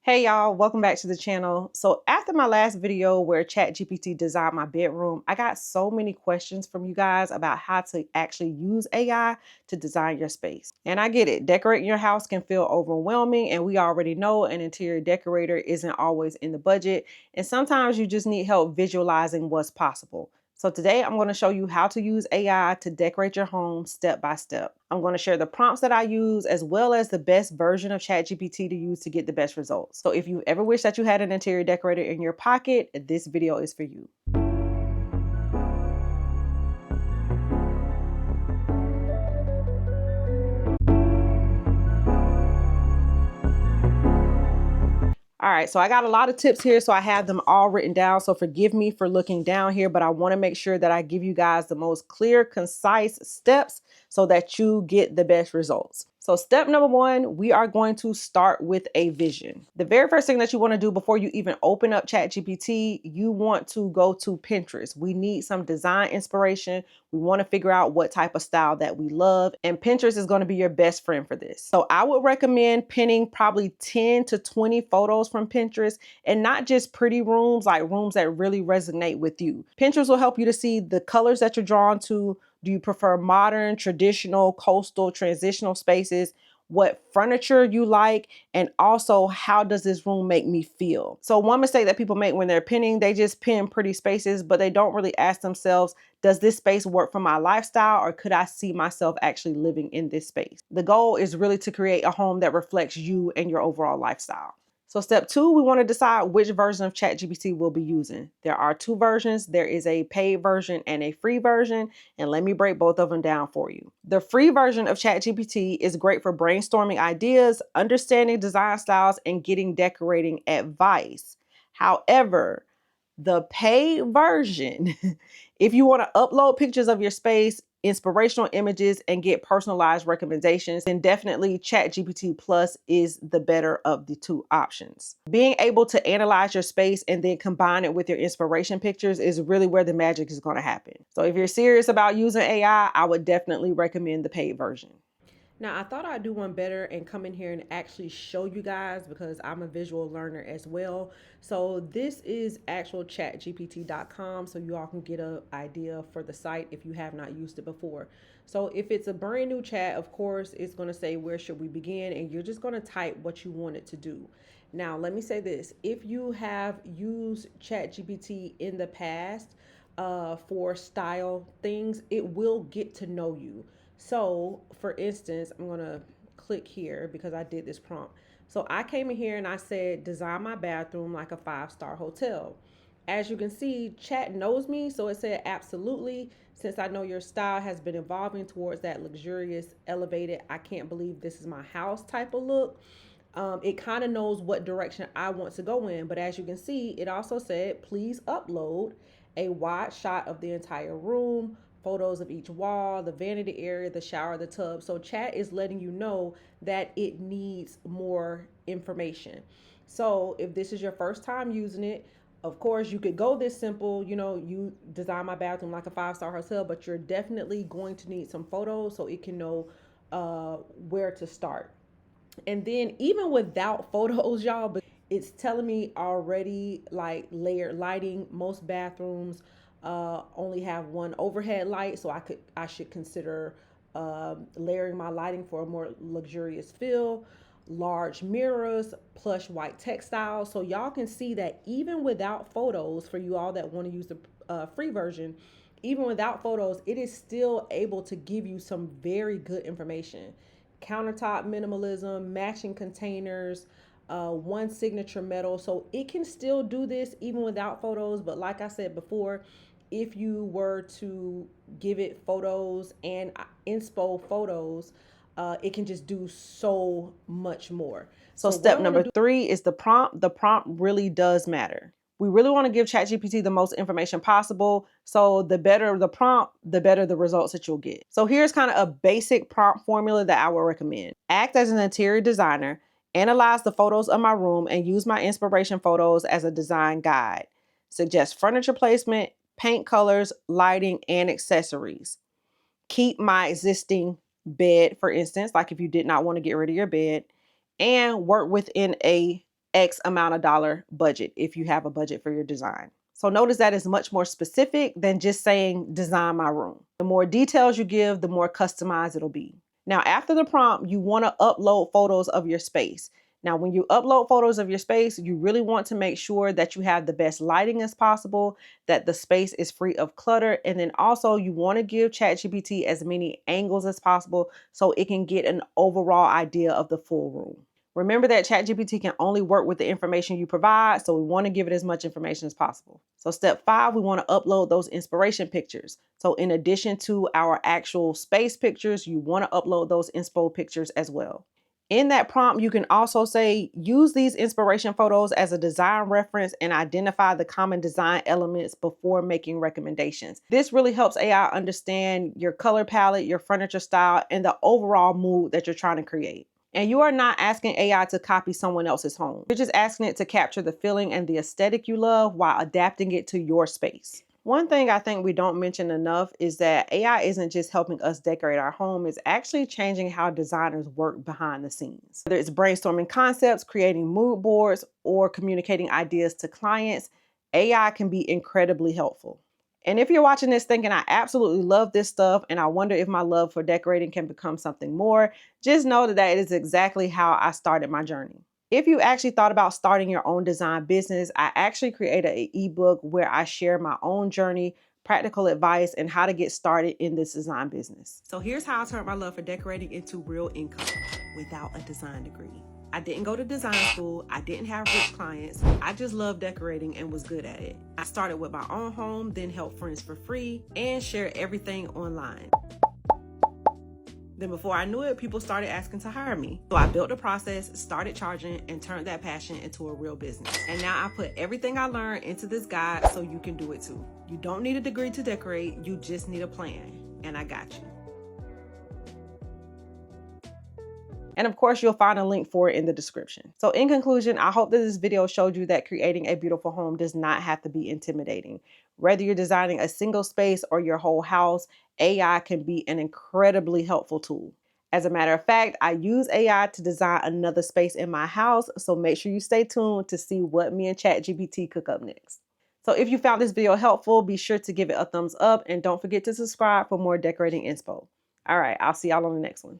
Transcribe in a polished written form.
Hey y'all, welcome back to the channel. So after my last video where ChatGPT designed my bedroom, I got so many questions from you guys about how to actually use AI to design your space. And I get it, decorating your house can feel overwhelming, and we already know an interior decorator isn't always in the budget, and sometimes you just need help visualizing what's possible. So today I'm going to show you how to use AI to decorate your home step by step. I'm going to share the prompts that I use as well as the best version of ChatGPT to use to get the best results. So if you ever wish that you had an interior decorator in your pocket, this video is for you. All right, so I got a lot of tips here, so I have them all written down. So forgive me for looking down here, but I want to make sure that I give you guys the most clear, concise steps so that you get the best results. So step number one, we are going to start with a vision. The very first thing that you want to do before you even open up ChatGPT, you want to go to Pinterest. We need some design inspiration. We want to figure out what type of style that we love, and Pinterest is going to be your best friend for this. So I would recommend pinning probably 10 to 20 photos from Pinterest, and not just pretty rooms, like rooms that really resonate with you. Pinterest will help you to see the colors that you're drawn to. Do you prefer modern, traditional, coastal, transitional spaces? What furniture you like, and also how does this room make me feel? So one mistake that people make when they're pinning, they just pin pretty spaces, but they don't really ask themselves, does this space work for my lifestyle, or could I see myself actually living in this space? The goal is really to create a home that reflects you and your overall lifestyle. So step two, we want to decide which version of ChatGPT we'll be using. There are two versions. There is a paid version and a free version, and let me break both of them down for you. The free version of ChatGPT is great for brainstorming ideas, understanding design styles, and getting decorating advice. However, the paid version, if you want to upload pictures of your space, inspirational images, and get personalized recommendations, then definitely ChatGPT Plus is the better of the two options. Being able to analyze your space and then combine it with your inspiration pictures is really where the magic is going to happen. So if you're serious about using AI, I would definitely recommend the paid version. Now, I thought I'd do one better and come in here and actually show you guys, because I'm a visual learner as well. So this is actual chatgpt.com, so you all can get an idea for the site if you have not used it before. So if it's a brand new chat, of course, it's going to say, where should we begin? And you're just going to type what you want it to do. Now, let me say this. If you have used ChatGPT in the past for style things, it will get to know you. So for instance, I'm gonna click here because I did this prompt. So I came in here and I said, design my bathroom like a 5-star hotel. As you can see, chat knows me. So it said, absolutely. Since I know your style has been evolving towards that luxurious, elevated, I can't believe this is my house type of look. It kind of knows what direction I want to go in. But as you can see, it also said, please upload a wide shot of the entire room, photos of each wall, the vanity area, the shower, the tub. So chat is letting you know that it needs more information. So if this is your first time using it, of course, you could go this simple, you design my bathroom like a 5-star hotel, but you're definitely going to need some photos so it can know where to start. And then even without photos, y'all, but it's telling me already, like, layered lighting. Most bathrooms only have one overhead light, so I should consider layering my lighting for a more luxurious feel. Large mirrors, plush white textiles. So y'all can see that even without photos, for you all that want to use the free version, even without photos, it is still able to give you some very good information. Countertop minimalism, matching containers, one signature metal. So it can still do this even without photos. But like I said before, if you were to give it photos and inspo photos, it can just do so much more. So step number three is the prompt. The prompt really does matter. We really want to give ChatGPT the most information possible. So the better the prompt, the better the results that you'll get. So here's kind of a basic prompt formula that I would recommend. Act as an interior designer, analyze the photos of my room, and use my inspiration photos as a design guide. Suggest furniture placement, paint colors, lighting, and accessories. Keep my existing bed, for instance, like if you did not want to get rid of your bed, and work within a X amount of dollar budget if you have a budget for your design. So notice that is much more specific than just saying design my room. The more details you give, the more customized it'll be. Now, after the prompt, you want to upload photos of your space. Now, when you upload photos of your space, you really want to make sure that you have the best lighting as possible, that the space is free of clutter, and then also you want to give ChatGPT as many angles as possible so it can get an overall idea of the full room. Remember that ChatGPT can only work with the information you provide, so we want to give it as much information as possible. So step 5, we want to upload those inspiration pictures. So in addition to our actual space pictures, you want to upload those inspo pictures as well. In that prompt, you can also say, use these inspiration photos as a design reference and identify the common design elements before making recommendations. This really helps AI understand your color palette, your furniture style, and the overall mood that you're trying to create. And you are not asking AI to copy someone else's home. You're just asking it to capture the feeling and the aesthetic you love while adapting it to your space. One thing I think we don't mention enough is that AI isn't just helping us decorate our home, it's actually changing how designers work behind the scenes. Whether it's brainstorming concepts, creating mood boards, or communicating ideas to clients, AI can be incredibly helpful. And if you're watching this thinking, I absolutely love this stuff and I wonder if my love for decorating can become something more, just know that that is exactly how I started my journey. If you actually thought about starting your own design business, I actually created an ebook where I share my own journey, practical advice, and how to get started in this design business. So here's how I turned my love for decorating into real income without a design degree. I didn't go to design school. I didn't have rich clients. I just loved decorating and was good at it. I started with my own home, then helped friends for free, and shared everything online. Then before I knew it, people started asking to hire me. So I built a process, started charging, and turned that passion into a real business. And now I put everything I learned into this guide so you can do it too. You don't need a degree to decorate, you just need a plan. And I got you. And of course, you'll find a link for it in the description. So in conclusion, I hope that this video showed you that creating a beautiful home does not have to be intimidating. Whether you're designing a single space or your whole house, AI can be an incredibly helpful tool. As a matter of fact, I use AI to design another space in my house, so make sure you stay tuned to see what me and ChatGPT cook up next. So if you found this video helpful, be sure to give it a thumbs up and don't forget to subscribe for more decorating inspo. All right, I'll see y'all on the next one.